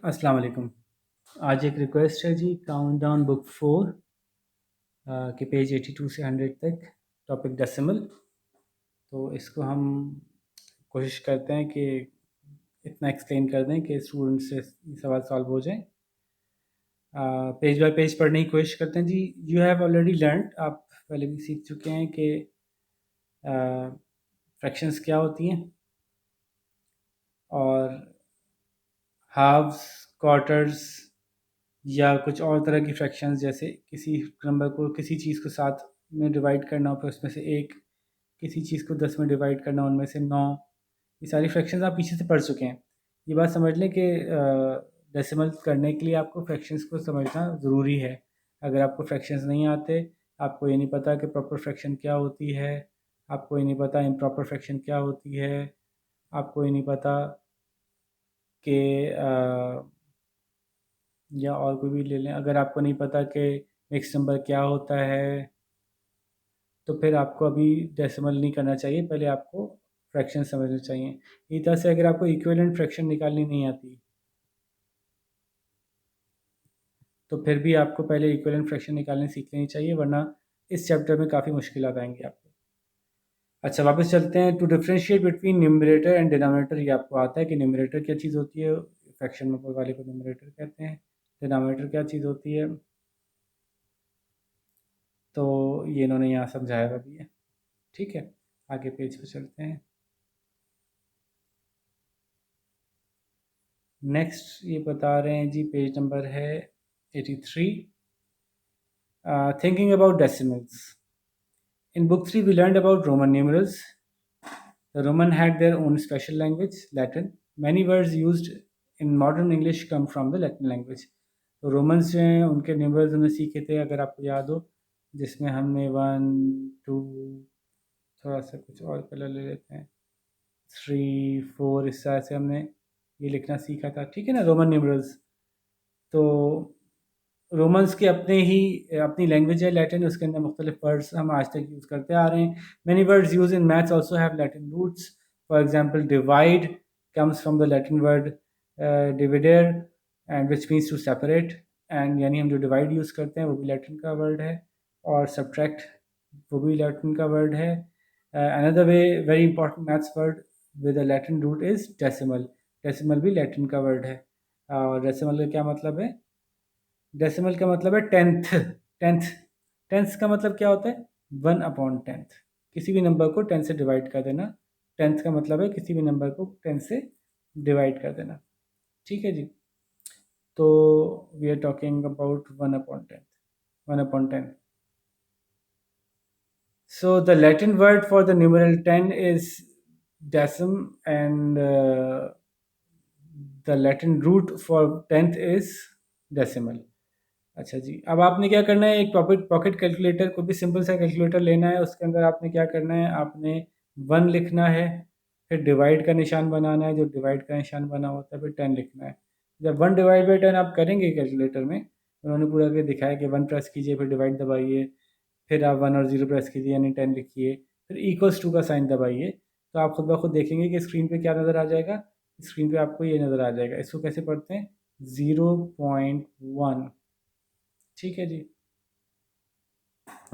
अस्सलाम वालेकुम। आज एक रिक्वेस्ट है जी, काउंटडाउन बुक 4 के पेज 82 से 100 तक, टॉपिक डेसिमल। तो इसको हम कोशिश करते हैं कि इतना एक्सप्लेन कर दें कि स्टूडेंट से सवाल सॉल्व हो जाए। पेज बाय पेज पढ़ने की कोशिश करते हैं जी। यू हैव ऑलरेडी लर्न, आप पहले भी सीख चुके हैं कि फ्रैक्शंस क्या होती हैं और हाफ्स, क्वार्टर्स या कुछ और तरह की फ्रैक्शंस, जैसे किसी नंबर को किसी चीज़ को 7 में डिवाइड करना हो, फिर उसमें से एक किसी चीज़ को 10 में डिवाइड करना, उनमें से 9। ये सारी फ्रैक्शंस आप पीछे से पढ़ चुके हैं। ये बात समझ लें कि डेसिमल करने के लिए आपको फ्रैक्शंस को समझना ज़रूरी है। अगर आपको फ्रैक्शंस नहीं आते, आपको ये नहीं पता कि प्रॉपर फ्रैक्शन क्या होती है, आपको ये नहीं पता इम्प्रॉपर फ्रैक्शन क्या होती है, आपको ये नहीं पता कि या और कोई भी ले लें, अगर आपको नहीं पता कि मिक्स नंबर क्या होता है, तो फिर आपको अभी डेसिमल नहीं करना चाहिए, पहले आपको फ्रैक्शन समझना चाहिए। इसी तरह से अगर आपको इक्विवेलेंट फ्रैक्शन निकालनी नहीं आती, तो फिर भी आपको पहले इक्विवेलेंट फ्रैक्शन निकालनी सीख लेनी चाहिए, वरना इस चैप्टर में काफ़ी मुश्किलात आएंगी आपको। अच्छा, वापस चलते हैं। To differentiate between numerator and denominator, ये आपको आता है कि न्यूमरेटर क्या चीज़ होती है, फ्रैक्शन में वाले को न्यूमरेटर कहते हैं, डिनोमिनेटर क्या चीज़ होती है, तो ये इन्होंने यहाँ समझाया हुआ भी है। ठीक है, आगे पेज पे चलते हैं। नेक्स्ट ये बता रहे हैं जी, पेज नंबर है 83, thinking about decimals. In book 3 we learned about Roman numerals. The Roman had their own special language, Latin. Many words used in modern English come from the Latin language. तो Romans जो हैं उनके numerals हमने सीखे थे, अगर आपको याद हो, जिसमें हमने 1 2, थोड़ा सा कुछ और कलर ले लेते हैं, 3 4, इस तरह से हमने ये लिखना सीखा था। ठीक है ना, रोमन न्यूमरल्स। तो रोमन्स के अपनी लैंग्वेज है लैटिन, उसके अंदर मुख्तलिफ वर्ड्स हम आज तक यूज़ करते आ रहे हैं। Many words use in maths also have Latin roots. For example, divide comes from the Latin word dividere, and which means to separate, and यानी हम जो डिवाइड यूज़ करते हैं वो भी लैटिन का वर्ड है, और सब्ट्रैक्ट वो भी लैटिन का वर्ड है। Another way very important maths word with a Latin root is decimal. Decimal भी लैटिन का वर्ड है। और डेसिमल का क्या मतलब है? डेसिमल का मतलब है टेंथ। टेंथ टेंथ का मतलब क्या होता है? 1/10। किसी भी नंबर को 10 से डिवाइड कर देना। टेंथ का मतलब है किसी भी नंबर को 10 से डिवाइड कर देना। ठीक है जी। तो we are talking about 1/10। 1/10। So the Latin word for the numeral 10 is decim, and the Latin root for tenth is decimal. अच्छा जी, अब आपने क्या करना है, एक पॉकेट पॉकेट कैलकुलेटर, कोई भी सिंपल सा कैलकुलेटर लेना है, उसके अंदर आपने क्या करना है, आपने 1 लिखना है, फिर डिवाइड का निशान बनाना है, जो डिवाइड का निशान बना होता है, फिर 10 लिखना है। जब 1/10 आप करेंगे कैलकुलेटर में, उन्होंने पूरा करके दिखाया कि 1 प्रेस कीजिए, फिर डिवाइड दबाइए, फिर आप 1 और 0 प्रेस कीजिए यानी 10 लिखिए, फिर इक्वल्स टू का साइन दबाइए, तो आप खुद ब खुद देखेंगे कि स्क्रीन पे क्या नज़र आ जाएगा। स्क्रीन पे आपको ये नज़र आ जाएगा। इसको कैसे पढ़ते हैं? 0.1। ठीक है जी,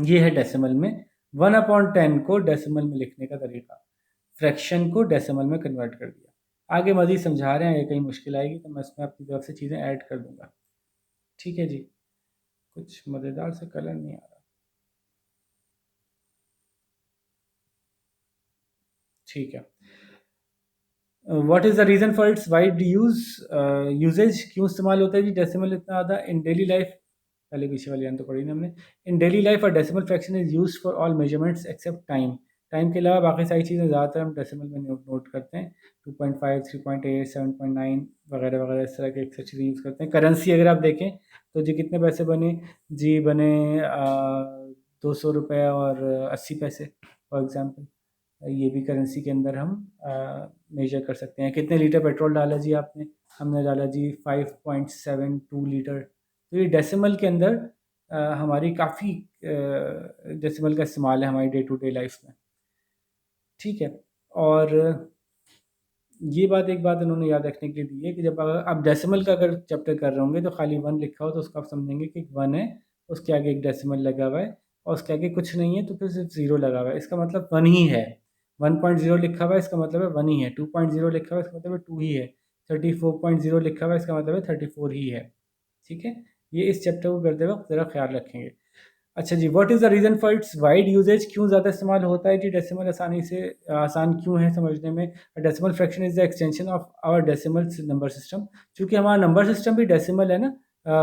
ये है डेसिमल में। 1/10 को डेसिमल में लिखने का तरीका, फ्रैक्शन को डेसिमल में कन्वर्ट कर दिया। आगे मज़ीद समझा रहे हैं, ये कहीं मुश्किल आएगी तो मैं इसमें अपनी तरफ से चीज़ें ऐड कर दूंगा। ठीक है जी, कुछ मज़ेदार से कलर नहीं आ रहा। ठीक है। What is the reason for its wide usage? क्यों इस्तेमाल होता है जी डेसिमल इतना ज़्यादा इन डेली लाइफ? पहले पीछे वाली लाइन तो पढ़ी ना हमने। In daily life a decimal fraction is used for all measurements except time. Time के अलावा बाकी सारी चीज़ें ज़्यादातर हम डेसिमल में नोट करते हैं। 2.5, 3.8, 7.9 वगैरह वगैरह, इस तरह के एक्स्ट्रा चीज़ें यूज़ करते हैं। करेंसी अगर आप देखें तो जी कितने पैसे बने? जी बने 200 रुपये और 80 पैसे, फॉर एग्ज़ाम्पल। ये भी करेंसी के अंदर हम मेजर कर सकते हैं। कितने लीटर पेट्रोल डाला जी आपने? हमने डाला जी 5.72 लीटर। तो ये डेसिमल के अंदर हमारी काफ़ी डेसिमल का इस्तेमाल है हमारी डे टू डे लाइफ में। ठीक है। और ये बात एक बात इन्होंने याद रखने के लिए दी है कि जब अगर आप डेसिमल का अगर चैप्टर कर रहे होंगे तो खाली 1 लिखा हो तो उसको आप समझेंगे कि 1 है, उसके आगे एक डेसिमल लगा हुआ है और उसके आगे कुछ नहीं है तो फिर सिर्फ 0 लगा हुआ है, इसका मतलब 1 ही है। 1.0 लिखा हुआ है इसका मतलब है 1 ही है, 2.0 लिखा हुआ है इसका मतलब है 2 ही है, 34.0 लिखा हुआ है इसका मतलब है 34 ही है। ठीक है, ये इस चैप्टर को करते वक्त ज़रा ख्याल रखेंगे। अच्छा जी, what is the reason for its wide usage, क्यों ज़्यादा इस्तेमाल होता है जी डेसिमल आसानी से आसान क्यों है समझने में। Decimal fraction is the extension of our decimal number system, क्योंकि हमारा नंबर सिस्टम भी डेसिमल है ना,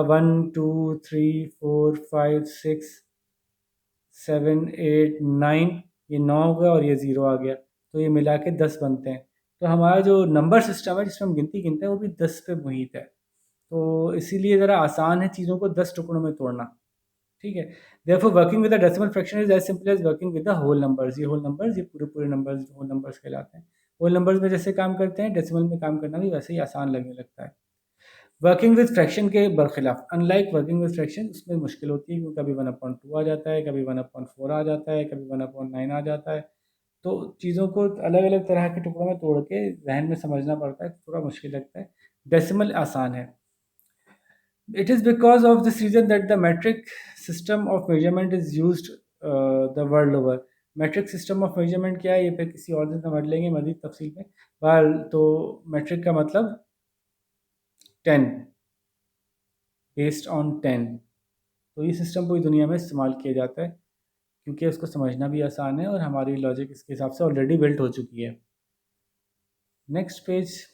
1 2 3 4 5 6 7 8 9, ये 9 हो गया और ये 0 आ गया, तो ये मिला के 10 बनते हैं। तो हमारा जो नंबर सिस्टम है जिसमें हम गिनती गिनते हैं वो भी 10 पे मुहित है, तो इसीलिए ज़रा आसान है चीज़ों को 10 टुकड़ों में तोड़ना। ठीक है, therefore working with the decimal fraction is as simple as working with the whole numbers. ये होल नंबर्स, ये पूरे पूरे नंबर्स होल नंबर्स कहलाते हैं। होल नंबर्स में जैसे काम करते हैं डेसिमल में काम करना भी वैसे ही आसान लगने लगता है। वर्किंग विद फ्रैक्शन के बरखिलाफ, अनलाइक वर्किंग विद फ्रैक्शन, उसमें मुश्किल होती है क्योंकि कभी 1/2 आ जाता है, कभी 1/4 आ जाता है, कभी 1/9 आ जाता है। तो चीज़ों को अलग अलग तरह के टुकड़ों में तोड़ के जहन में समझना पड़ता है, थोड़ा मुश्किल लगता है। डेसिमल आसान है। It is because of this reason that the metric system of measurement is used the world over. metric system of measurement क्या है ये फिर किसी और दिन समझ लेंगे मज़ीद तफसील में। बहरहाल तो metric का मतलब 10, बेस्ड ऑन 10। तो ये सिस्टम पूरी दुनिया में इस्तेमाल किया जाता है क्योंकि उसको समझना भी आसान है और हमारी लॉजिक इसके हिसाब से ऑलरेडी बिल्ट हो चुकी है। Next page.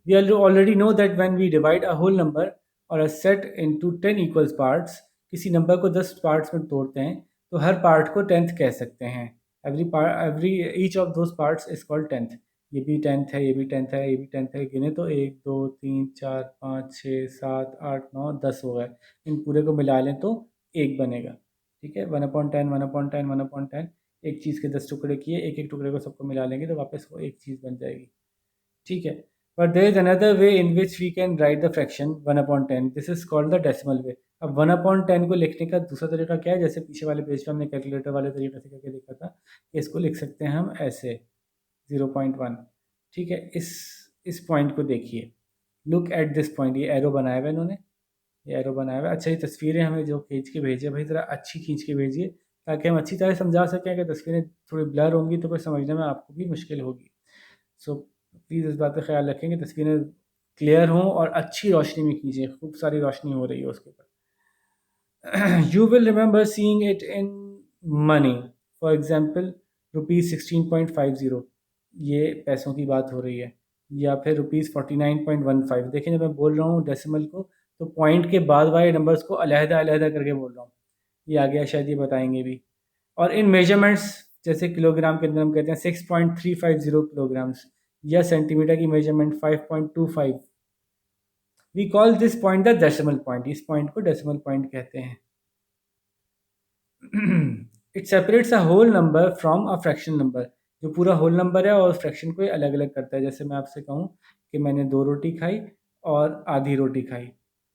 We already know that when we divide a whole number or a set into 10 equal parts, किसी नंबर को 10 पार्ट्स में तोड़ते हैं तो हर पार्ट को 10th कह सकते हैं। Every each of those parts is called 10th। ये भी 10th है, ये भी 10th है, ये भी 10th है, गिने तो 1 2 3 4 5 6 7 8 9 10 हो गए। इन पूरे को मिला लें तो एक बनेगा। ठीक है, 1/10 1/10 1/10, एक चीज़ के 10 टुकड़े किए, एक एक टुकड़े को सबको मिला लेंगे तो वापस वो एक चीज़ बन जाएगी। ठीक है, but there is another way in which we can write the fraction 1/10. This is called the decimal way. अब 1/10 को लिखने का दूसरा तरीका क्या है, जैसे पीछे वाले पेज पे हमने कैलकुलेटर वाले तरीके से करके देखा था, इसको लिख सकते हैं हम ऐसे 0.1। ठीक है, इस पॉइंट को देखिए, लुक एट दिस पॉइंट, ये एरो बनाया हुआ है इन्होंने, ये एरो बनाया हुआ है। अच्छा, ये तस्वीरें हमें जो खींच के भेजिए भाई ज़रा अच्छी खींच के भेजिए ताकि हम अच्छी तरह समझा सकें। अगर तस्वीरें थोड़ी ब्लर होंगी तो फिर समझने में आपको भी मुश्किल होगी। सो प्लीज़ इस बात का ख्याल रखें कि तस्वीरें क्लियर हों और अच्छी रोशनी में खींचें, खूब सारी रोशनी हो रही है उसके ऊपर। You will remember seeing it in money, for example ₹16.50, ये पैसों की बात हो रही है, या फिर ₹49.15। देखें, जब मैं बोल रहा हूँ डेसिमल को तो पॉइंट के बाद वाले नंबर्स को अलहदा अलहदा करके बोल रहा हूँ। ये आगे शायद ये बताएंगे भी। और इन मेजरमेंट्स, जैसे किलोग्राम के अंदर हम कहते हैं 6.350 किलोग्राम्स, या सेंटीमीटर की measurement 5.25। We call this point the decimal point, इस पॉइंट को डेसिमल पॉइंट कहते हैं। It separates a whole number from a fraction number, जो पूरा होल नंबर है और फ्रैक्शन को अलग अलग करता है। जैसे मैं आपसे कहूँ कि मैंने 2 रोटी खाई और आधी रोटी खाई,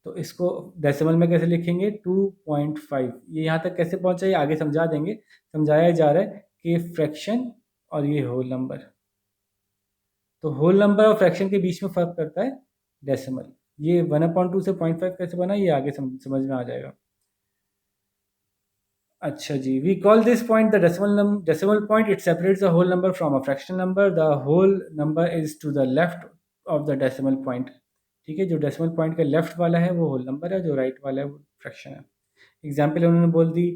तो इसको डेसिमल में कैसे लिखेंगे, 2.5। ये यहाँ तक कैसे पहुँचा ये आगे समझा देंगे। समझाया जा रहा है कि फ्रैक्शन और ये होल नंबर, तो होल नंबर और फ्रैक्शन के बीच में फ़र्क करता है डेसिमल। ये 1/2 से 0.5 कैसे बना ये आगे समझ में आ जाएगा। अच्छा जी, we call this point the decimal point. It separates the whole number from a fractional number. The whole number is to the left of the decimal point. ठीक है, जो डेसिमल पॉइंट का लेफ्ट वाला है वो होल नंबर है, जो right वाला है वो फ्रैक्शन है। एग्जाम्पल उन्होंने बोल दी,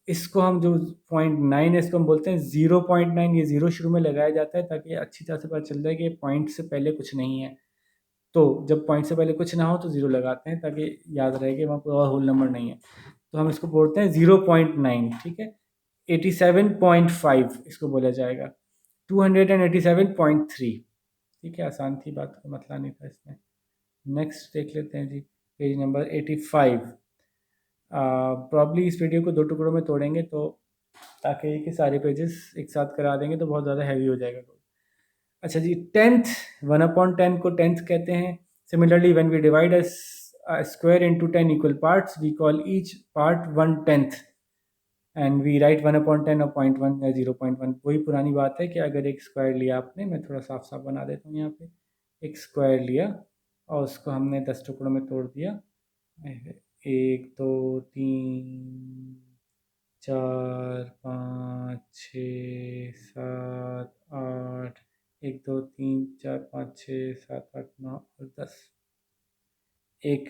इसको हम जो 0.9 है इसको हम बोलते हैं 0.9। ये ज़ीरो शुरू में लगाया जाता है ताकि अच्छी तरह से पता चल जाए कि पॉइंट से पहले कुछ नहीं है। तो जब पॉइंट से पहले कुछ ना हो तो ज़ीरो लगाते हैं ताकि याद रहे कि वहाँ कोई और होल नंबर नहीं है। तो हम इसको बोलते हैं 0.9। ठीक है, 87.5 इसको बोला जाएगा, 287.3। ठीक है, आसान थी बात, कोई मसला नहीं था इसमें। नेक्स्ट देख लेते हैं जी, पेज नंबर 85। प्रॉब्ली इस वीडियो को 2 टुकड़ों में तोड़ेंगे तो ताकि कि सारे पेजेस एक साथ करा देंगे तो बहुत ज़्यादा हैवी हो जाएगा। अच्छा जी, 10th, 1/10 को 10th कहते हैं। Similarly when we divide a square into 10 equal parts we call each part 1/10। And we write 1/10 और 0.1 या 0.1। वही पुरानी बात है कि अगर एक स्क्वायर लिया आपने, मैं थोड़ा साफ साफ बना देता हूँ यहाँ पे, एक स्क्वायर लिया और उसको हमने 10 टुकड़ों में तोड़ दिया, 1 2 3 4 5 6 7 8, 1 2 3 4 5 6 7 8 9 और 10। एक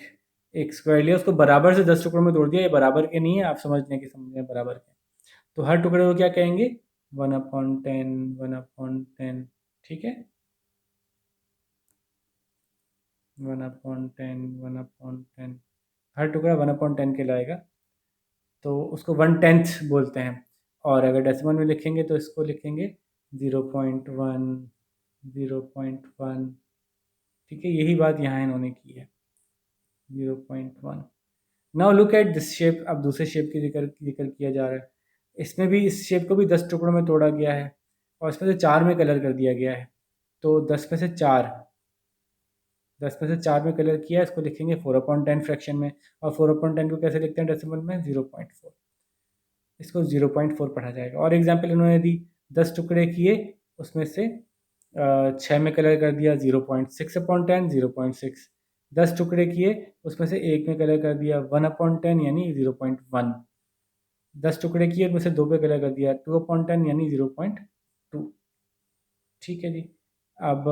एक स्क्वायर लिया, उसको बराबर से 10 टुकड़ों में तोड़ दिया। ये बराबर के नहीं है, आप समझने की समझे बराबर के। तो हर टुकड़े को क्या कहेंगे? 1/10, 1/10। ठीक है, 1/10, 1/10। हर टुकड़ा 1/10 कहलाएगा, तो उसको 1/10 बोलते हैं। और अगर डेसिमल में लिखेंगे तो इसको लिखेंगे 0.1, 0.1। ठीक है, यही बात यहाँ इन्होंने की है, 0.1। Now look at this shape. अब दूसरे शेप की जिक्र किया जा रहा है। इसमें भी, इस शेप को भी 10 टुकड़ों में तोड़ा गया है और इसमें से 4 में कलर कर दिया गया है। तो 10 में से 4 में कलर किया है, इसको लिखेंगे 4/10 फ्रैक्शन में। और 4/10 को कैसे लिखते हैं डेसिमल में? 0.4। इसको 0.4 पढ़ा जाएगा। और एग्जाम्पल इन्होंने दी, 10 टुकड़े किए, उसमें से 6 में कलर कर दिया, 0.6/10, 0.6। 10 टुकड़े किए, उसमें से एक में कलर कर दिया 1/10 यानी 0.1। 10 टुकड़े किए, उसमें से 2 पे कलर कर दिया 2/10 यानी 0.2। ठीक है जी। अब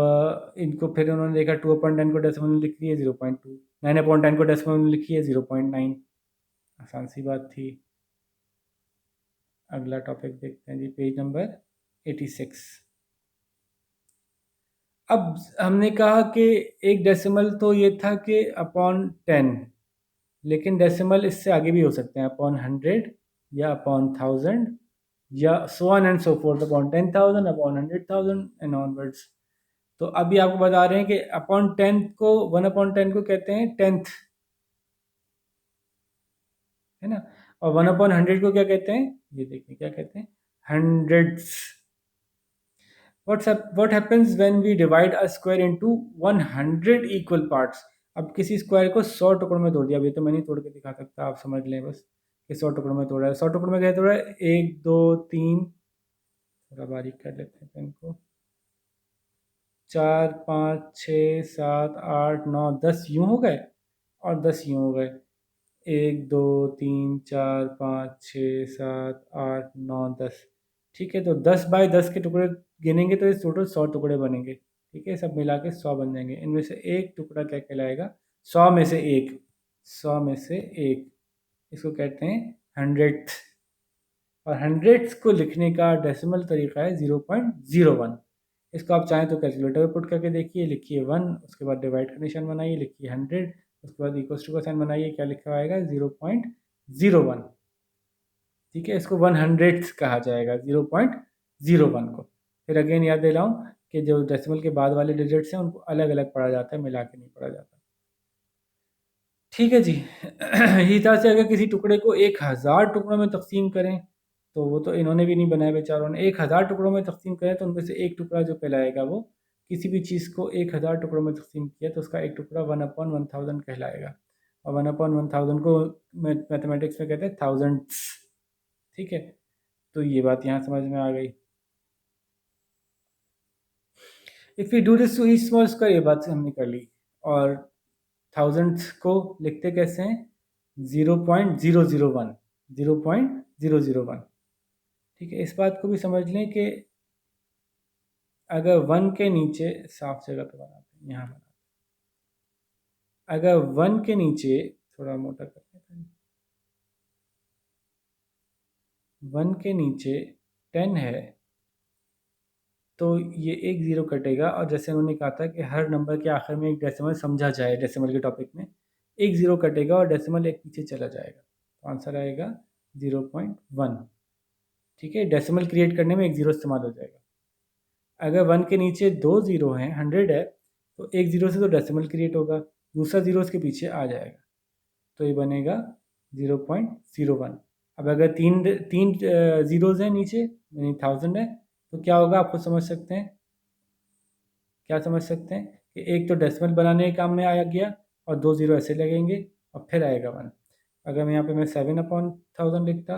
इनको फिर उन्होंने देखा 2/10 को डेसिमल में लिख लिया 0.2, 9/10 को डेसिमल में लिखी है 0.9। आसान सी बात थी। अगला टॉपिक देखते हैं जी, पेज नंबर 86। अब हमने कहा कि एक डेसिमल तो ये था कि अपॉन 10, लेकिन डेसिमल इससे आगे भी हो सकते हैं, अपॉन 100 या अपॉन 1000 या so on and so fourth, upon 10,000, upon 100,000 and onwards. तो अभी आपको बता रहे हैं कि अपॉन 10 को, 1/10 को कहते हैं 10th, है ना। और 1/100 को क्या कहते हैं? ये देखिए क्या कहते हैं, hundreds. what happens when we divide a square into 100 equal parts? अब किसी स्क्वायर को 100 टुकड़ों में तोड़ दिया। अभी तो मैं नहीं तोड़ के दिखा सकता, आप समझ लें बस कि 100 टुकड़ों में तोड़ा है। 100 टुकड़ों में क्या तोड़ा है? 1 2 3, थोड़ा बारीक कर लेते हैं पेन को, 4 5 6 7 8 9 10 यूं हो गए और 10 यूं हो गए। 1 2 3 4 5 6 7 8 9 10। ठीक है, तो 10/10 के टुकड़े गिनेंगे तो इस टोटल 100 टुकड़े बनेंगे। ठीक है, सब मिला के 100 बन जाएंगे। इनमें से एक टुकड़ा क्या कहलाएगा? 100 में से एक, 100 में से एक, इसको कहते हैं हंड्रेड। और हंड्रेड्स को लिखने का डेसिमल तरीका है 0.01। इसको आप चाहें तो कैलकुलेटर में पुट करके देखिए, लिखिए 1, उसके बाद डिवाइड का निशान बनाइए, लिखिए 100, उसके बाद इक्वल टू का साइन बनाइए, क्या लिखा आएगा? 0.01। ठीक है, इसको 100 कहा जाएगा, 0.01 को। फिर अगेन याद दिलाऊं कि जो डेसिमल के बाद वाले डिजिट्स हैं उनको अलग अलग पढ़ा जाता है, मिला के नहीं पढ़ा जाता। ठीक है जी। इसी तरह से अगर किसी टुकड़े को 1000 टुकड़ों में तकसीम करें, तो वो तो इन्होंने भी नहीं बनाया बेचारों ने। 1000 टुकड़ों में तकसीम करें तो उनमें से एक टुकड़ा जो कहलाएगा, वो किसी भी चीज़ को 1000 टुकड़ों में तकसीम किया तो उसका एक टुकड़ा 1/1000 कहलाएगा। और 1/1000 को मैथमेटिक्स में कहते हैं थाउजेंड्स। ठीक है, तो ये बात यहाँ समझ में आ गई। If you do this to each small square, ये बात से हमने कर ली। और थाउजेंड्स को लिखते कैसे हैं? 0.001, 0.001। ठीक है, इस बात को भी समझ लें कि अगर 1 के नीचे, साफ जगह पे बनाते हैं, यहाँ बनाते हैं, अगर 1 के नीचे, थोड़ा मोटा कर लेते हैं, 1 के नीचे 10 है तो ये एक ज़ीरो कटेगा। और जैसे उन्होंने कहा था कि हर नंबर के आखिर में एक डेसिमल समझा जाए, डेसिमल के टॉपिक में एक ज़ीरो कटेगा और डेसिमल एक पीछे चला जाएगा, तो आंसर आएगा 0.1। ठीक है, डेसिमल क्रिएट करने में एक ज़ीरो इस्तेमाल हो जाएगा। अगर 1 के नीचे 2 ज़ीरो हैं, 100 है, तो एक ज़ीरो से तो डेसिमल क्रिएट होगा, दूसरा ज़ीरो उसके पीछे आ जाएगा, तो ये बनेगा 0.01। अब अगर तीन तीन ज़ीरोज़ हैं नीचे, यानी 1000 है, तो क्या होगा आप खुद समझ सकते हैं। क्या समझ सकते हैं कि एक तो डेसिमल बनाने के काम में आया गया और 2 ज़ीरो ऐसे लगेंगे और फिर आएगा 1। अगर मैं यहाँ पे मैं 7/1000 लिखता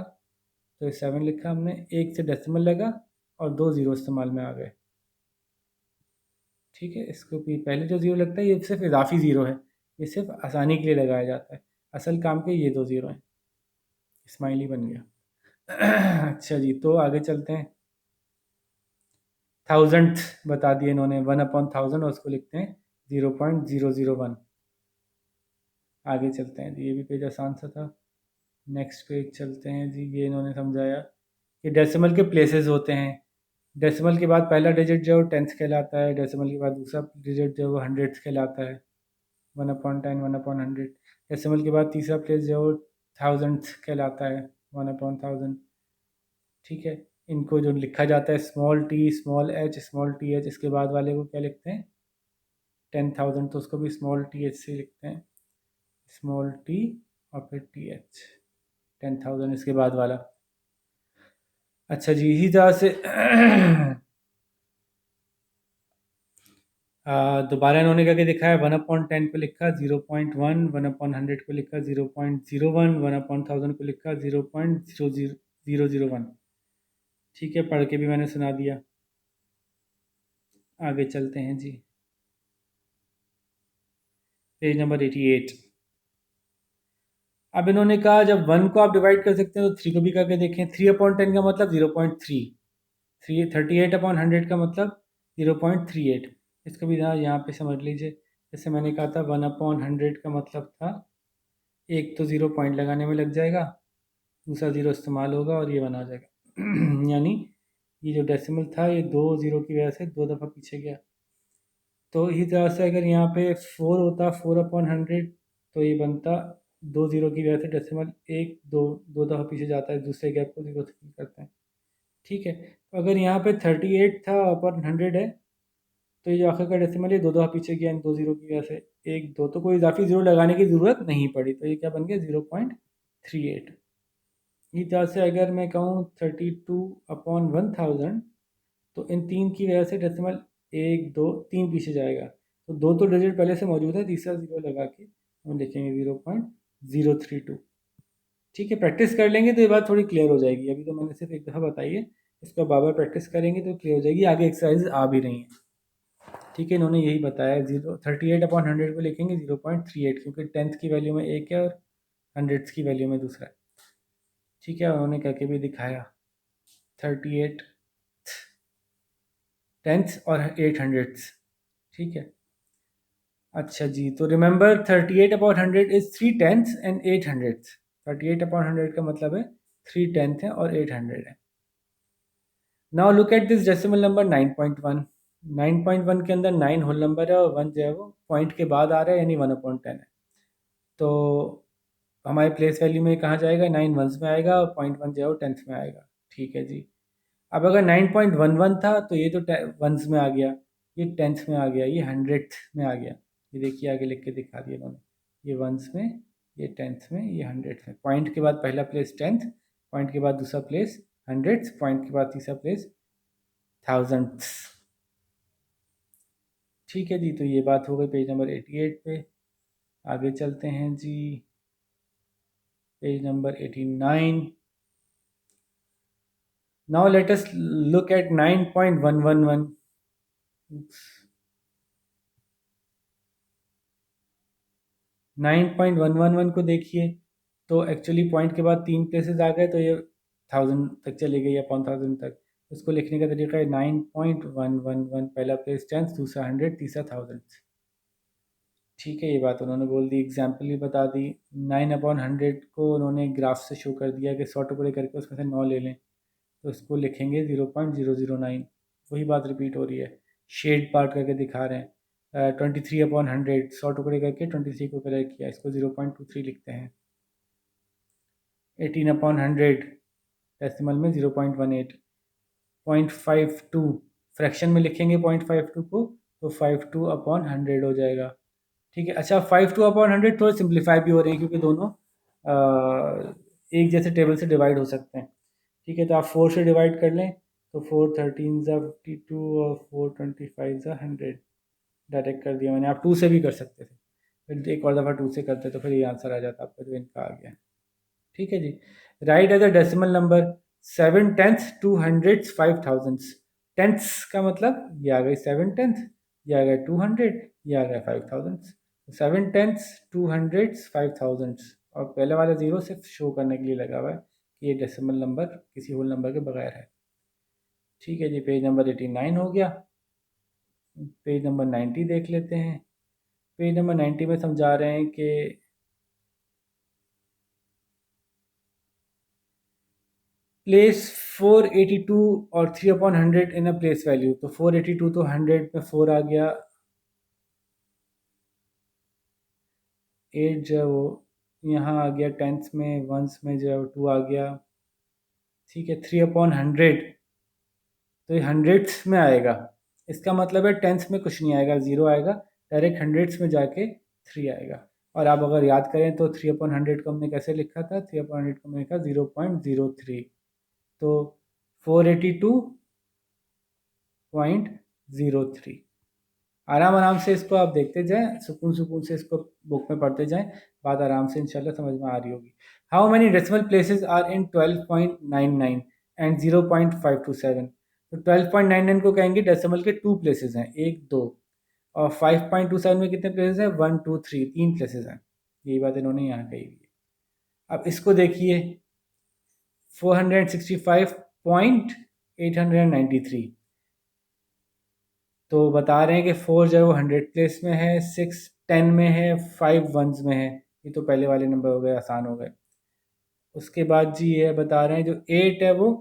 तो ये 7 लिखा हमने, एक से डेसिमल लगा और 2 ज़ीरो इस्तेमाल में आ गए। ठीक है, इसको भी पहले जो ज़ीरो लगता है ये सिर्फ इजाफी ज़ीरो है, ये सिर्फ आसानी के लिए लगाया जाता है, असल काम के ये 2 ज़ीरो हैं। स्माइली बन गया। अच्छा जी, तो आगे चलते हैं। थाउजेंथ बता दिए इन्होंने, 1/1000, और उसको लिखते हैं 0.001। आगे चलते हैं जी, ये भी पेज आसान सा था। नेक्स्ट पेज चलते हैं जी। ये इन्होंने समझाया कि डेसिमल के प्लेसेस होते हैं। डेसिमल के बाद पहला डिजिट जो है वो टेंथ कहलाता है, डेसिमल के बाद दूसरा डिजिट जो है वो हंड्रेड्स कहलाता है, 1/10, 1/100। डेसिमल के बाद तीसरा प्लेस जो है वो थाउजेंड्स कहलाता है, 1/1000। ठीक है, इनको जो लिखा जाता है small T, small H, small T H, इसके बाद वाले को क्या लिखते हैं, 10,000, तो उसको भी स्मॉल टी एच से लिखते हैं, स्मॉल टी और फिर टी एच, 10,000 इसके बाद वाला। अच्छा जी, इसी तरह से दोबारा इन्होंने क्या दिखाया, 1/10 को लिखा 0.1, 1/100 को लिखा 0.01, 1/1000 को लिखा 0.0001। ठीक है, पढ़ के भी मैंने सुना दिया। आगे चलते हैं जी, पेज नंबर 88। अब इन्होंने कहा जब 1 को आप डिवाइड कर सकते हैं तो 3 को भी करके देखें। 3/10 का मतलब 0.3, 38/100 का मतलब 0.38। इसको भी यहाँ पे समझ लीजिए। जैसे मैंने कहा था 1/100 का मतलब था, एक तो 0 पॉइंट लगाने में लग जाएगा, दूसरा ज़ीरो इस्तेमाल होगा और ये बना जाएगा। यानी ये जो डेसिमल था ये 2 ज़ीरो की वजह से 2 दफ़ा पीछे गया। तो इसी तरह से अगर यहाँ पे 4 होता, 4/100, तो ये बनता 2 ज़ीरो की वजह से डेसिमल एक दो दफ़ा पीछे जाता है, दूसरे गैप को 0 से फिल करते हैं। ठीक है, तो अगर यहाँ पे 38 था अपन 100 है, तो ये जो आखिर का डेसिमल है 2 दफ़ा पीछे गया इन 2 ज़ीरो की वजह से, एक दो, तो कोई इजाफी ज़ीरो लगाने की ज़रूरत नहीं पड़ी, तो ये क्या बन गया 0.38। इसी तरह से अगर मैं कहूँ 32/1000, तो इन 3 की वजह से डेसिमल 1 2 3 पीछे जाएगा, तो दो तो डिजिट पहले से मौजूद है, तीसरा ज़ीरो लगा के हम लिखेंगे 0.032। ठीक है, प्रैक्टिस कर लेंगे तो ये बात थोड़ी क्लियर हो जाएगी। अभी तो मैंने सिर्फ एक दफ़ा बताई है, इसका बार बार प्रैक्टिस करेंगे तो क्लियर हो जाएगी, आगे एक्सरसाइज आ भी रही हैं। ठीक है, इन्होंने यही बताया, 38/100 को लिखेंगे 0.38, क्योंकि टेंथ की वैल्यू में एक है और हंड्रेड्स की वैल्यू में दूसरा है। ठीक है, उन्होंने करके भी दिखाया, 38 टेंथ्स और 8 हंड्रेड्स। ठीक है, अच्छा जी, तो remember 38/100 is 3 10ths and 8 hundreds. 38/100 का मतलब है 3 10th है और 8 हंड्रेड है। Now look at this decimal number 9.1। 9.1 के अंदर 9 होल नंबर है और 1 जो है वो पॉइंट के बाद आ रहा है, यानी 1/10 है। तो हमारे प्लेस वैल्यू में कहाँ जाएगा, 9 वंस में आएगा और 0.1 जो है वो टेंथ में आएगा। ठीक है जी, अब अगर 9.11 था तो ये तो वंस में आ गया, ये टेंथ में आ गया, ये हंड्रेड में आ गया। ये देखिए आगे लिख के दिखा दिया उन्होंने, ये वंस में, ये टेंथ में, ये हंड्रेड में। पॉइंट के बाद पहला प्लेस टेंथ, पॉइंट के बाद दूसरा प्लेस हंड्रेड्स, पॉइंट के बाद तीसरा प्लेस थाउजेंड्स। ठीक है जी, तो ये बात हो गई पेज नंबर 88 पे। आगे चलते हैं जी, page number 89। Now let us look at 9.111। 9.111 को देखिए, तो एक्चुअली पॉइंट के बाद 3 प्लेसेस आ गए, तो ये 1000 तक चले गए या 1000 तक। इसको लिखने का तरीका है 9.111, पहला प्लेस टेंथ, दूसरा हंड्रेड, तीसरा थाउजेंड। ठीक है, ये बात उन्होंने बोल दी, एग्जाम्पल भी बता दी। 9/100 को उन्होंने ग्राफ से शो कर दिया कि 100 टुकड़े करके उसमें से 9 ले लें, तो इसको लिखेंगे 0.009। वही बात रिपीट हो रही है, शेड पार्ट करके दिखा रहे हैं। 23/100, 100 टुकड़े करके 23 को कलर किया, इसको 0.23 लिखते हैं। 18/100 डेसिमल में 0.18। 0.52 फ्रैक्शन में लिखेंगे 0.52 को, तो 52/100 हो जाएगा। ठीक है, अच्छा 52/100 थोड़े सिंप्लीफाई भी हो रहे हैं क्योंकि दोनों एक जैसे टेबल से डिवाइड हो सकते हैं। ठीक है, तो आप 4 से डिवाइड कर लें, तो 4 13 52 और 4 25 100 डायरेक्ट कर दिया मैंने। आप 2 से भी कर सकते थे, फिर एक और दफ़ा 2 से करते तो फिर ये आंसर आ जाता आपका जो इनका आ गया। ठीक है जी, write as a decimal number 7/10 200 5,000। Tenths का मतलब ये आ गई 7/10, ये आ गया 200, ये आ गया 5,000। 7/10 200 5,000, और पहले वाला जीरो सिर्फ शो करने के लिए लगा हुआ है कि ये डेसिमल नंबर किसी होल नंबर के बगैर है। ठीक है जी, पेज नंबर 89 हो गया। पेज नंबर 90 देख लेते हैं। पेज नंबर 90 में समझा रहे हैं कि प्लेस 482 और 3/100 इन अ प्लेस वैल्यू। तो 482 तो 100 में 4 आ गया, 8 जो है वो यहाँ आ गया, टेंथ में वंस में जो है वो 2 आ गया। ठीक है, 3/100 तो ये हंड्रेड्स में आएगा। इसका मतलब है टेंथ में कुछ नहीं आएगा, ज़ीरो आएगा, डायरेक्ट हंड्रेड्स में जाके 3 आएगा। और आप अगर याद करें तो 3/100 को हमने कैसे लिखा था, 3/100 को हमने लिखा 0.03। तो 482.03। आराम आराम से इसको आप देखते जाएं, सुकून सुकून से इसको बुक में पढ़ते जाएं, बात आराम से इंशाल्लाह समझ में आ रही होगी। How many decimal places are in 12.99 and 0.527। तो 12.99 को कहेंगे डेसिमल के 2 प्लेसेस हैं, 1 2, और 5.27 में कितने प्लेसेस हैं, 1 2 3, 3 प्लेसेस हैं। यही बात इन्होंने यहाँ कही हुई है। अब इसको देखिए, 465.893, तो बता रहे हैं कि 4 जो है वो 100 प्लेस में है, 6 10 में है, 5 वंस में है। ये तो पहले वाले नंबर हो गए, आसान हो गए। उसके बाद जी ये बता रहे हैं जो 8 है वो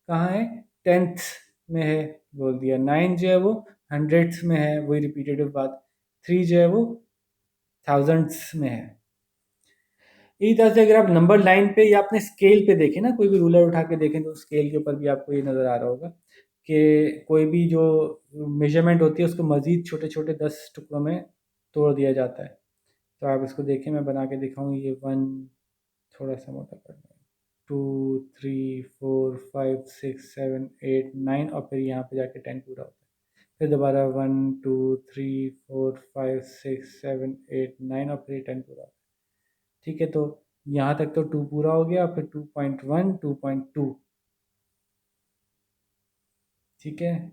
कहाँ है, टेंथ में है, बोल दिया। 9 जो है वो हंड्रेड्स में है, वही रिपीटेटिव बात। 3 जो है वो थाउजेंड्स में है। इसी तरह से अगर आप नंबर लाइन पे या अपने स्केल पे देखें ना, कोई भी रूलर उठा के देखें तो स्केल के ऊपर भी आपको ये नज़र आ रहा होगा कि कोई भी जो मेजरमेंट होती है उसको मज़ीद छोटे छोटे 10 टुकड़ों में तोड़ दिया जाता है। तो आप इसको देखें, मैं बना के दिखाऊँ। ये 1 थोड़ा सा मोटा कर दें, 2 3 4 5 6 7 8 9, और फिर यहाँ पे जाके 10 पूरा होता है। फिर दोबारा 1 2 3 4 5 6 7 8 9, और फिर 10 पूरा होता है। ठीक है, तो यहाँ तक तो 2 पूरा हो गया, फिर 2.1 2.2। ठीक है,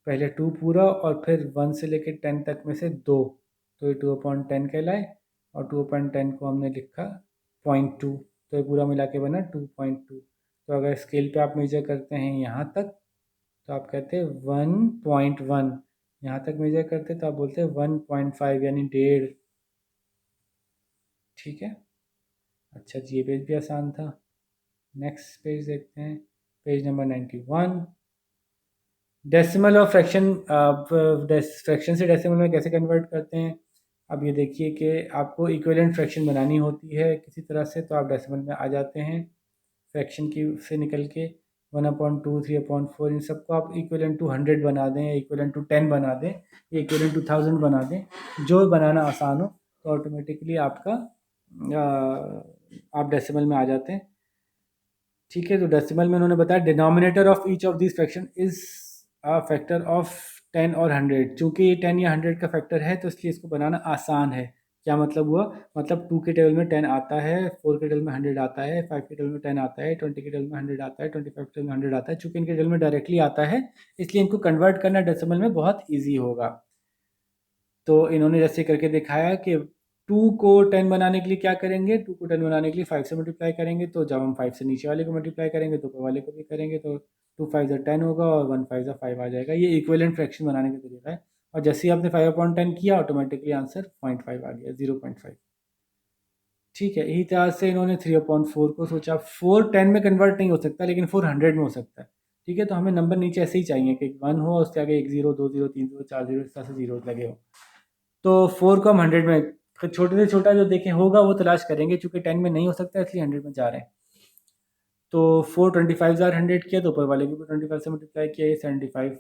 पहले 2 पूरा और फिर 1 से लेकर 10 तक में से 2, तो ये 2/10 कहलाए, और 2/10 को हमने लिखा 0.2, तो ये पूरा मिला के बना 2.2। तो अगर स्केल पे आप मेजर करते हैं यहाँ तक तो आप कहते हैं 1.1, यहाँ तक मेजर करते तो आप बोलते हैं 1.5, यानी 1.5। ठीक है, अच्छा जी, ये पेज भी आसान था। नेक्स्ट पेज देखते हैं, पेज नंबर 91। डेसिमल और फ्रैक्शन, फ्रैक्शन से डेसिमल में कैसे कन्वर्ट करते हैं। अब ये देखिए कि आपको इक्विवेलेंट फ्रैक्शन बनानी होती है किसी तरह से, तो आप डेसिमल में आ जाते हैं फ्रैक्शन की से निकल के। 1/2 3/4, इन सबको आप इक्विवेलेंट टू 100 बना दें, इक्विवेलेंट टू 10 बना दें, इक्विवेलेंट टू 1000 बना दें, जो बनाना आसान हो, तो ऑटोमेटिकली आपका आप डेसिमल में आ जाते हैं। ठीक है, तो डेसिमल में उन्होंने बताया denominator of each of this fraction is a factor of 10 और 100। चूंकि ये 10 या 100 का फैक्टर है तो इसलिए इसको बनाना आसान है। क्या मतलब हुआ, मतलब 2 के टेबल में 10 आता है, 4 के टेबल में 100 आता है, 5 के टेबल में 10 आता है, 20 के टेबल में 100 आता है, 25 के टेबल में 100 आता है। चूंकि इनके टेबल में डायरेक्टली आता है इसलिए इनको कन्वर्ट करना डेसिमल में बहुत ईजी होगा। तो इन्होंने जैसे करके दिखाया कि 2 को 10 बनाने के लिए क्या करेंगे, 2 को 10 बनाने के लिए 5 से मल्टीप्लाई करेंगे, तो जब हम 5 से नीचे वाले को मल्टीप्लाई करेंगे तो ऊपर वाले को भी करेंगे, तो 2 5 10 होगा और 1 5 5 आ जाएगा। ये इक्विवेलेंट फ्रैक्शन बनाने का तरीका है। और जैसे ही आपने 5/10 किया ऑटोमेटिकली आंसर 0.5 आ गया, 0.5। ठीक है, इसी तरह से इन्होंने 3/4 को सोचा। 4 10 में कन्वर्ट नहीं हो सकता लेकिन 4 100 में हो सकता है। ठीक है, तो हमें नंबर नीचे ऐसे ही चाहिए कि 1 हो, उसके आगे 1 0 2 0 3 0 4 0, इस तरह से जीरो लगे हो। तो 4 को हम 100 में, फिर छोटे से छोटा जो देखें होगा वो तलाश करेंगे, चूंकि 10 में नहीं हो सकता इसलिए 100 में जा रहे हैं। तो 4 25 100 किया, तो ऊपर वाले को भी 25 से मल्टीप्लाई किया, ये 75,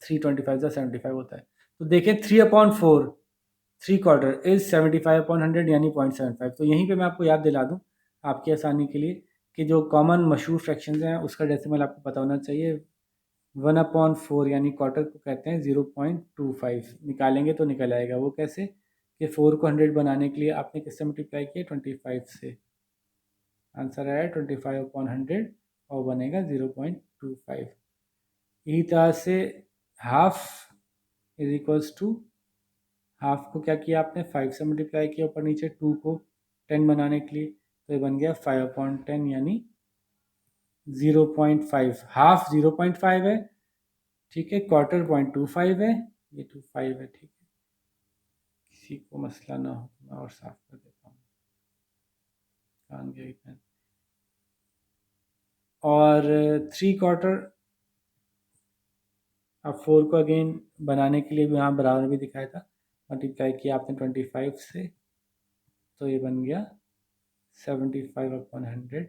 3 25 75 होता है। तो देखें 3/4, 3/4 इज 75/100 यानी 0.75। तो यहीं पे मैं आपको याद दिला दूँ आपकी आसानी के लिए कि जो कॉमन मशहूर फ्रैक्शंस हैं उसका डेसिमल आपको पता होना चाहिए। 1/4 यानी क्वार्टर को कहते हैं 0.25, निकालेंगे तो निकल आएगा। वो कैसे कि 4 को 100 बनाने के लिए आपने किससे मल्टीप्लाई किया, 25 से। आंसर आया 25/100 और बनेगा 0.25। इसी तरह से half is equals to, half को क्या किया आपने 5 से मल्टीप्लाई किया ऊपर नीचे, 2 को 10 बनाने के लिए, तो ये बन गया 5/10 यानी 0.5। हाफ 0.5 है, ठीक है, क्वार्टर 0.25 है, ये 25 है, ठीक है। किसी को मसला ना हो तो मैं और साफ कर देता हूँ, कान गया इतना। और 3/4, अब 4 को अगेन बनाने के लिए भी यहाँ बराबर भी दिखाया था, मल्टीप्लाई किया आपने 25 से, तो ये बन गया 75/100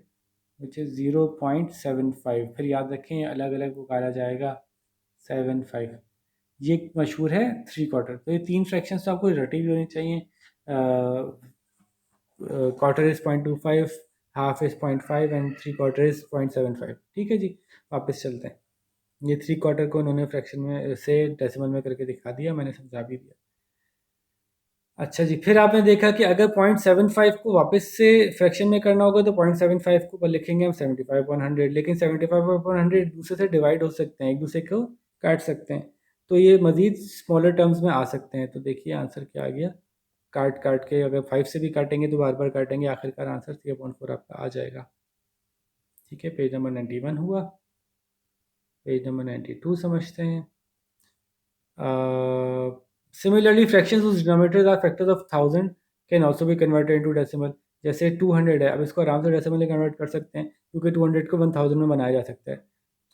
विच इज़ 0.75। फिर याद रखें अलग अलग उकाला जाएगा 75। ये मशहूर है 3/4। तो ये 3 फ्रैक्शंस तो आपको रटी भी होनी चाहिए। Quarter is 0.25, half is 0.5 and 3/4 is 0.75। ठीक है जी, वापस चलते हैं। ये 3/4 को उन्होंने फ्रैक्शन में से डेसिमल में करके दिखा दिया, मैंने समझा भी दिया। अच्छा जी, फिर आपने देखा कि अगर 0.75 को वापस से फ्रैक्शन में करना होगा तो 0.75 को ऊपर लिखेंगे हम 75/100, लेकिन 75/100 दूसरे से डिवाइड हो सकते हैं, एक दूसरे को काट सकते हैं, तो ये मज़ीद स्मॉलर टर्म्स में आ सकते हैं। तो देखिए आंसर क्या आ गया, काट काट के अगर 5 से भी काटेंगे तो बार बार काटेंगे, आखिरकार आंसर 3/4 आपका आ जाएगा। ठीक है, पेज नंबर 91 हुआ। पेज नंबर 92 समझते हैं। Similarly, fractions whose denominators are factors of 1000 can also be converted into decimal। जैसे 200 है, अब इसको आराम से डेसिमल में कन्वर्ट कर सकते हैं, क्योंकि 200 को 1000 में बनाया जा सकता है,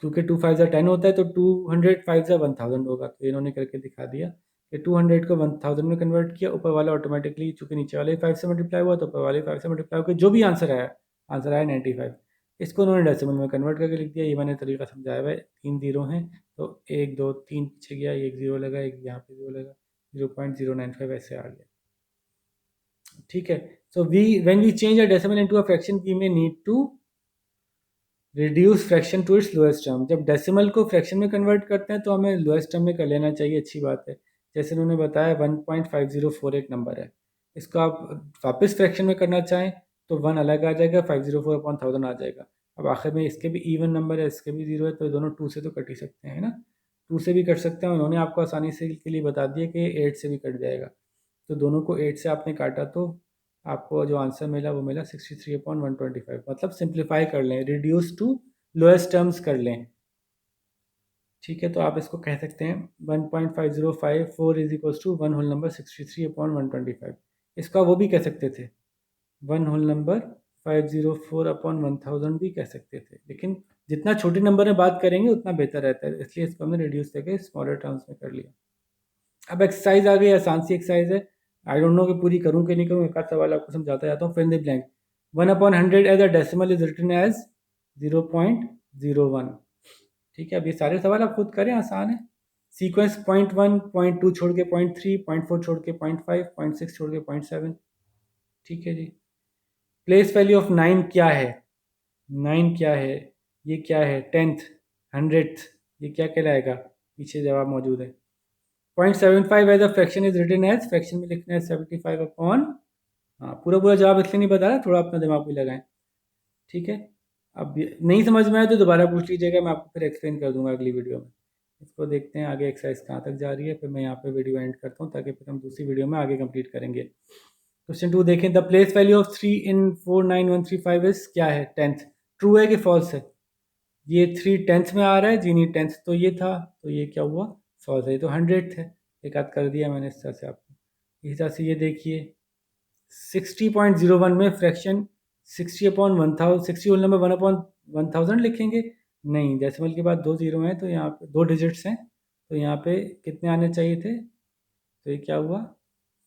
क्योंकि 2 5 10 होता है, तो 200 5 1000 होगा। तो इन्होंने करके दिखा दिया कि 200 को 1000 में कन्वर्ट किया, ऊपर वाला ऑटोमेटिकली, चूँकि नीचे वाले 5 से मल्टीप्लाई हुआ तो ऊपर वाले 5 से मल्टीप्लाई होकर जो भी आंसर आया 95। इसको उन्होंने डेसिमल में कन्वर्ट करके लिख दिया। ये मैंने तरीका समझाया हुआ है। 3 जीरो हैं तो 1 2 3 पीछे गया, एक जीरो लगा, एक यहाँ पे जीरो लगा, 0.095 ऐसे आ गया। ठीक है, so when we change a decimal into a fraction we may need to reduce fraction to its lowest term. जब डेसिमल को फ्रैक्शन में कन्वर्ट करते हैं तो हमें लोएस्ट टर्म में कर लेना चाहिए, अच्छी बात है। जैसे उन्होंने बताया 1.504 एक नंबर है, इसको आप वापस फ्रैक्शन में करना चाहें तो 1 अलग आ जाएगा, 504/1000 आ जाएगा। अब आखिर में इसके भी इवन नंबर है, इसके भी जीरो है, तो दोनों 2 से तो कट ही सकते हैं ना, 2 से भी कट सकते हैं। उन्होंने आपको आसानी से के लिए बता दिया कि 8 से भी कट जाएगा, तो दोनों को 8 से आपने काटा तो आपको जो आंसर मिला वो मिला 63/125। मतलब सिंप्लीफाई कर लें, रिड्यूस टू लोएस्ट टर्म्स कर लें। ठीक है, तो आप इसको कह सकते हैं 1.5054 is equals to 1 whole number 63/125। इसका वो भी कह सकते थे 1 होल नंबर 504/1000 भी कह सकते थे, लेकिन जितना छोटे नंबर में बात करेंगे उतना बेहतर रहता है, इसलिए इसको हमने रिड्यूस करके स्मॉलर टर्म्स में कर लिया। अब एक्सरसाइज आ गई, आसान सी एक्सरसाइज है। आई डोंट नो कि पूरी करूँ कि नहीं करूँ, एक आध सवाल आपको समझाता जाता हूँ। Fill in the blank. 1/100 as a decimal is written as 0.01। ठीक है, अब ये सारे सवाल आप खुद करें, आसान है। सीक्वेंस 0.1, 0.2 छोड़ के 0.3, 0.4 छोड़ के 0.5, 0.6 छोड़ के 0.7। ठीक है जी। प्लेस वैल्यू ऑफ 9 क्या है? 9 क्या है? ये क्या है? 10th, 100th, ये क्या कहलाएगा? पीछे जवाब मौजूद है। 0.75 as a fraction is written as, fraction में लिखना है 75/, हाँ पूरा पूरा जवाब इसलिए नहीं बता रहा, थोड़ा अपना दिमाग भी लगाएं। ठीक है, अब नहीं समझ में आए तो दोबारा पूछ लीजिएगा, मैं आपको फिर एक्सप्लेन कर दूंगा अगली वीडियो में। इसको देखते हैं आगे एक्सरसाइज कहाँ तक जा रही है, फिर मैं यहाँ पे वीडियो एंड करता हूँ ताकि फिर हम दूसरी वीडियो में आगे कंप्लीट करेंगे। क्वेश्चन 2 देखें। The place value of 3 in 49135 is क्या है? 10th। ट्रू है कि फॉल्स है? ये 3 10th में आ रहा है जी, नहीं 10th तो ये था, तो ये क्या हुआ? फॉल्स है। ये तो 100th है, एक आध कर दिया मैंने इस तरह से आपको। इस तरह से ये देखिए 60.01 में फ्रैक्शन 60/1000, 60 होल नंबर 1/1000 लिखेंगे? नहीं, डेसिमल के बाद 2 जीरो हैं, तो यहाँ पे 2 डिजिट्स हैं, तो यहाँ पे कितने आने चाहिए थे? तो ये क्या हुआ?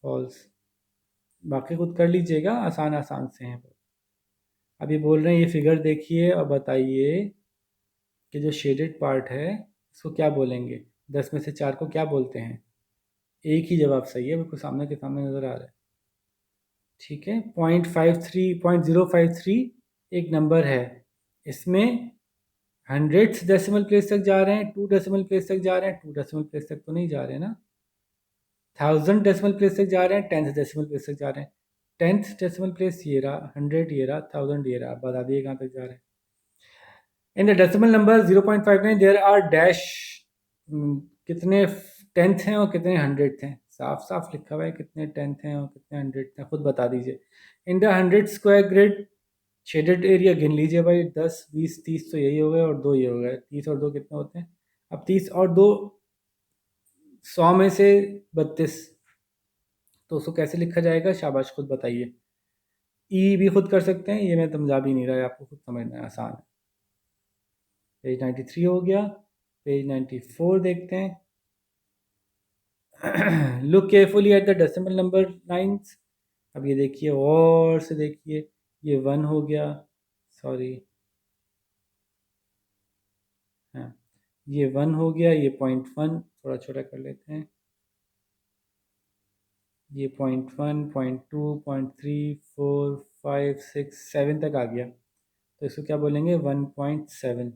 फॉल्स। बाकी खुद कर लीजिएगा, आसान आसान से हैं। अब ये बोल रहे हैं ये फिगर देखिए और बताइए कि जो शेडेड पार्ट है इसको क्या बोलेंगे? 10 में से 4 को क्या बोलते हैं? एक ही जवाब सही है, बिल्कुल सामने के सामने नज़र आ रहा है। ठीक है, 0.53 एक नंबर है, इसमें 100th डेसिमल प्लेस तक जा रहे हैं, 2 डेसिमल प्लेस तक जा रहे हैं, 2 डेसिमल प्लेस तक तो नहीं जा रहे ना, 1000 डेसिमल प्लेस तक जा रहे हैं, 10th डेसिमल प्लेस तक जा रहे हैं। 10th डेसिमल प्लेस ये रहा, 100 ये रहा, 1000 ये रहा। आप बता दिए कहाँ तक जा रहे हैं। In the decimal number 0.59 there are dash. कितने टेंथ हैं और कितने हंड्रेड हैं? साफ साफ लिखा हुआ है कितने टेंथ हैं और कितने हंड्रेड हैं, खुद बता दीजिए। In the 100 square grid shaded area गिन लीजिए भाई, 10 20 30 तो यही हो गए और दो ये हो गए, 30 और दो कितने होते हैं? अब 30 और दो 100 में से 32, तो उसको कैसे लिखा जाएगा? शाबाश, खुद बताइए। ई भी खुद कर सकते हैं, ये मैं समझा भी नहीं रहा, आपको खुद समझना है, आसान है। पेज 93 हो गया। पेज 94 देखते हैं। Look carefully at the decimal number lines. अब ये देखिए और से देखिए, ये 1 हो गया, सॉरी, हाँ, ये 1 हो गया, ये 0.1 थोड़ा छोटा कर लेते हैं, ये 0.1 0.2 0.3 4 5 6 7 तक आ गया, तो इसको क्या बोलेंगे? 1.7।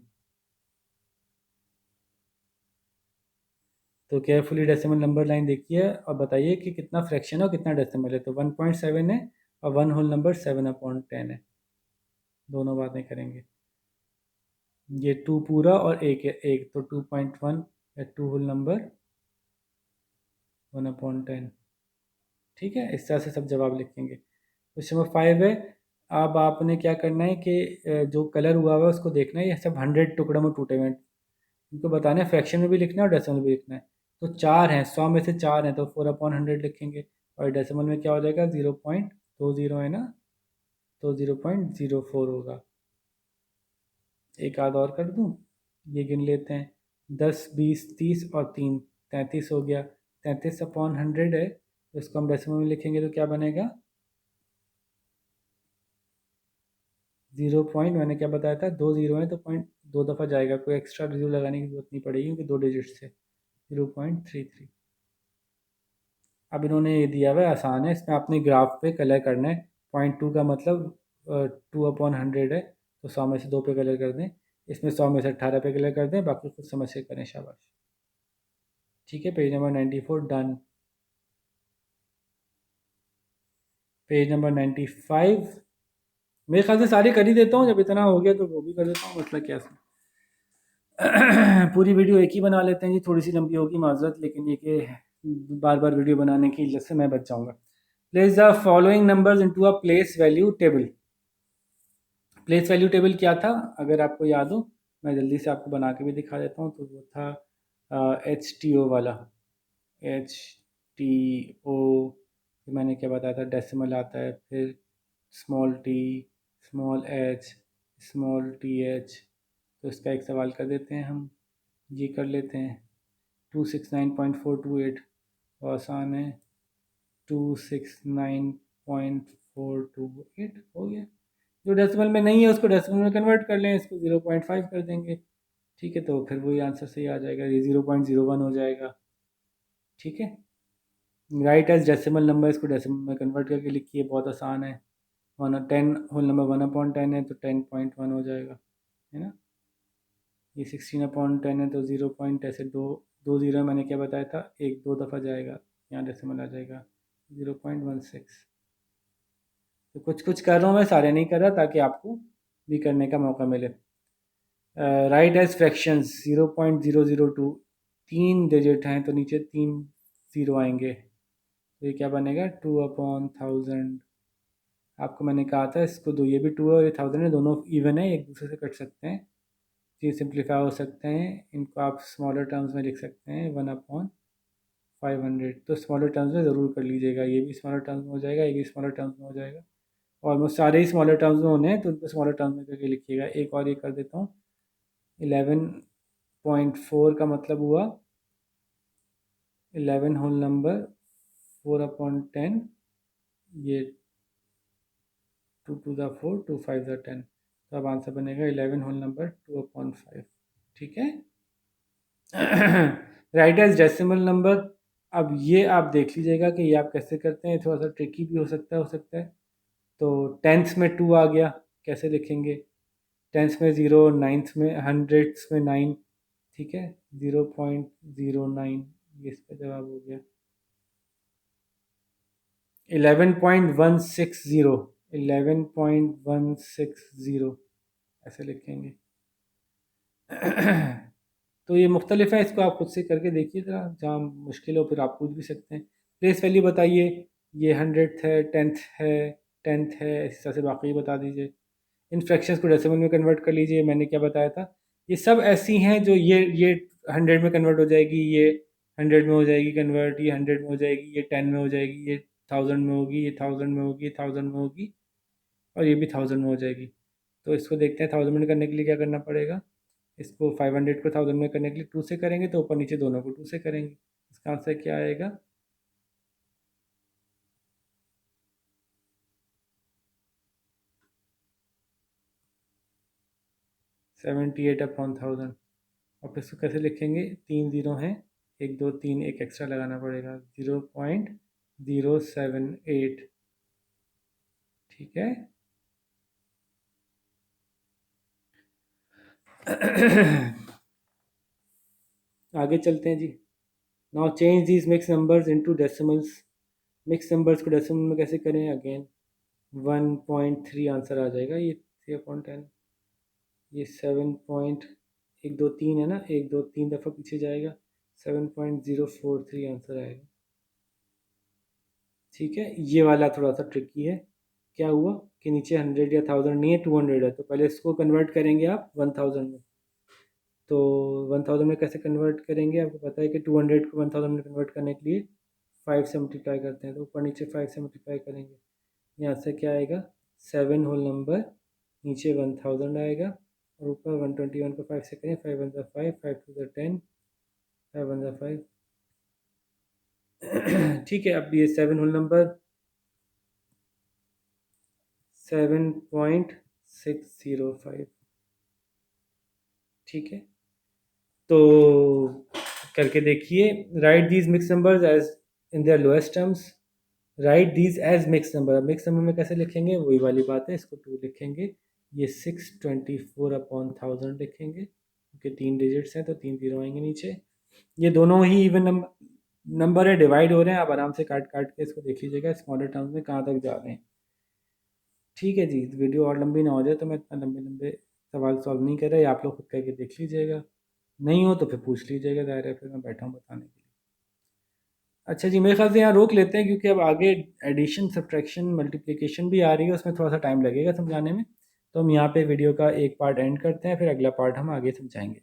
तो केयरफुली डेसिमल नंबर लाइन देखिए और बताइए कि कितना फ्रैक्शन है और कितना डेसिमल है। तो 1.7 है और 1 होल नंबर 7/10 है, दोनों बातें करेंगे। ये 2 पूरा और एक है, एक तो 2.1 या 2 होल नंबर 1/10। ठीक है, इस तरह से सब जवाब लिखेंगे। क्वेश्चन नंबर 5 है। अब आपने क्या करना है कि जो कलर हुआ हुआ है उसको देखना है, ये सब 100 टुकड़ों में टूटे हुए हैं, इनको बताना है, फ्रैक्शन में भी लिखना है और डेसिमल भी लिखना है। तो 4 हैं, 100 में से 4 हैं, तो 4/100 लिखेंगे। और डेसिमल में क्या हो जाएगा? 0.20 है ना, तो 0.04 होगा। एक आध और कर दूं, ये गिन लेते हैं, 10 20 30 और 3 33 हो गया। 33/100 है, तो इसको हम डेसिमल में लिखेंगे तो क्या बनेगा? 0 मैंने क्या बताया था, 2 जीरो है तो पॉइंट दो दफ़ा जाएगा, कोई एक्स्ट्रा जीरो लगाने की जरूरत नहीं पड़ेगी क्योंकि 2 डिजिट से। 0.33। अब इन्होंने ये दिया हुआ है, आसान है, इसमें आपने ग्राफ पे कलर करना है। 0.2 का मतलब 2/100 है, तो 100 में से 2 पे कलर कर दें, इसमें 100 में से 18 पे कलर कर दें, बाकी खुद समझ से करें, शाबाश। ठीक है, page number 94 done. Page number 95, मेरे ख्याल से सारी कर ही देता हूँ, जब इतना हो गया तो वो भी कर देता हूँ, मतलब क्या है। पूरी वीडियो एक ही बना लेते हैं जी, थोड़ी सी लंबी होगी माजरत, लेकिन ये कि बार बार वीडियो बनाने की इज्जत से मैं बच जाऊँगा। Place the following numbers into a place value table. Place value table क्या था, अगर आपको याद हो, मैं जल्दी से आपको बना के भी दिखा देता हूँ। तो वो था HTO वाला, HTO, मैंने क्या बताया था, डेसिमल आता है, फिर small T, small H, small T H. तो इसका एक सवाल कर देते हैं हम, ये कर लेते हैं। 269.428, आसान है, 269.428 हो गया। जो डेसिमल में नहीं है उसको डेसिमल में कन्वर्ट कर लें, इसको 0.5 कर देंगे। ठीक है, तो फिर वही आंसर सही आ जाएगा, ये 0.01 हो जाएगा। ठीक है, राइट एज डेसिमल नंबर, इसको डेसिमल में कन्वर्ट करके लिखिए, बहुत आसान है। 10 होल नंबर 1/10 है तो 10.1 हो जाएगा, है ना। ये 16/10 है तो 0 पॉइंट, ऐसे दो दो जीरो मैंने क्या बताया था, एक दो दफ़ा जाएगा, यहाँ डेसिमल आ जाएगा 0.16। तो कुछ कुछ कर रहा हूँ मैं, सारे नहीं कर रहा, ताकि आपको भी करने का मौका मिले। राइट एज फ्रैक्शंस 0.002, 3 डिजिट हैं तो नीचे 3 ज़ीरो आएंगे, तो ये क्या बनेगा? 2/1000। आपको मैंने कहा था इसको दो, ये भी 2 है और ये 1000 है, दोनों इवन है, एक दूसरे से कट सकते हैं, ये सिंप्लीफाई हो सकते हैं। इनको आप स्मॉलर टर्म्स में लिख सकते हैं, 1/500। तो स्मॉलर टर्म्स में ज़रूर कर लीजिएगा, ये भी स्मॉलर टर्म्स में हो जाएगा, ये भी स्मॉलर टर्म्स में हो जाएगा, ऑलमोस्ट सारे ही स्मॉलर टर्म्स में होने हैं, तो उनको स्मॉलर टर्म्स में करके लिखिएगा। एक और ये कर देता हूँ, 11.4 का मतलब हुआ 11 होल नंबर 4/10, ये 2 to the 4, 2 5 the 10, तो अब आंसर बनेगा 11 होल नंबर 2/5। ठीक है, राइट एज डेसिमल नंबर। अब ये आप देख लीजिएगा कि ये आप कैसे करते हैं, थोड़ा सा ट्रिकी भी हो सकता है। तो टेंथ में 2 आ गया, कैसे लिखेंगे? टेंथ में 0, नाइन्थ में, हंड्रेड्स में 9। ठीक है, 0.09, ये इसका जवाब हो गया। 11.160, 11.160 ऐसे लिखेंगे। तो ये मुख्तलिफ है, इसको आप खुद से करके देखिए ज़रा, जहाँ मुश्किल हो फिर आप पूछ भी सकते हैं। प्लेस वैल्यू बताइए, ये 100th है, 10th है, 10th है, इस तरह से बाकी बता दीजिए। इन फ्रैक्शंस को डेसिमल में कन्वर्ट कर लीजिए, मैंने क्या बताया था। ये सब ऐसी हैं जो ये 100 में कन्वर्ट हो जाएगी, ये 100 में हो जाएगी कन्वर्ट, ये 100 में हो जाएगी, ये 10 में हो जाएगी, ये 1000 में होगी, ये 1000 में होगी, ये 1000 में होगी, और ये भी 1000 में हो जाएगी। तो इसको देखते हैं 1000 में करने के लिए क्या करना पड़ेगा। इसको 500 को 1000 में करने के लिए 2 से करेंगे, तो ऊपर नीचे दोनों को 2 से करेंगे। इसका आंसर क्या आएगा? 78/1000। और फिर इसको कैसे लिखेंगे? 3 जीरो हैं, 1 2 3, एक एक्स्ट्रा लगाना पड़ेगा, 0.078। ठीक है। आगे चलते हैं जी। Now change these mix numbers into decimals. Mix numbers को डेसिमल में कैसे करें? अगेन 1.3 आंसर आ जाएगा, ये 3/10, ये 7.123 है ना, 1 2 3 दफ़ा पीछे जाएगा, 7.043 आंसर आएगा। ठीक है, ये वाला थोड़ा सा ट्रिकी है। क्या हुआ कि नीचे 100 या 1000 नहीं है, 200 है, तो पहले इसको कन्वर्ट करेंगे आप 1000 में। तो 1000 में कैसे कन्वर्ट करेंगे? आपको पता है कि 200 को 1000 में कन्वर्ट करने के लिए 5 से मल्टीप्लाई करते हैं, तो ऊपर नीचे 5 से मल्टीप्लाई करेंगे। यहाँ से क्या आएगा? 7 होल नंबर, नीचे 1000 आएगा, और ऊपर 121 को 5 से करें, 5 1 5, 5 2 10, 5 1 5। ठीक है, अब ये 7 होल नंबर 7.605। ठीक है, तो करके देखिए। Write these mix numbers as in their lowest terms. Write these as mix number. अब मिक्स नंबर में कैसे लिखेंगे? वही वाली बात है, इसको 2 लिखेंगे, ये 624/1000 लिखेंगे, क्योंकि 3 डिजिट्स हैं तो 3 जीरो आएंगे नीचे। ये दोनों ही इवन नंबर है, डिवाइड हो रहे हैं। आप आराम से काट काट के इसको देख लीजिएगा स्मॉलर टर्म्स में कहाँ तक जा रहे हैं। ठीक है जी, वीडियो और लंबी ना हो जाए तो मैं इतना लंबे लंबे सवाल सॉल्व नहीं कर रहा, ये आप लोग खुद करके देख लीजिएगा। नहीं हो तो फिर पूछ लीजिएगा, ज़ाहिर है फिर मैं बैठा हूँ बताने के लिए। अच्छा जी, मेरे ख्याल से यहाँ रोक लेते हैं, क्योंकि अब आगे एडिशन सब्ट्रैक्शन मल्टीप्लिकेशन भी आ रही है, उसमें थोड़ा सा टाइम लगेगा समझाने में। तो हम यहाँ पे वीडियो का एक पार्ट एंड करते हैं, फिर अगला पार्ट हम आगे समझाएंगे।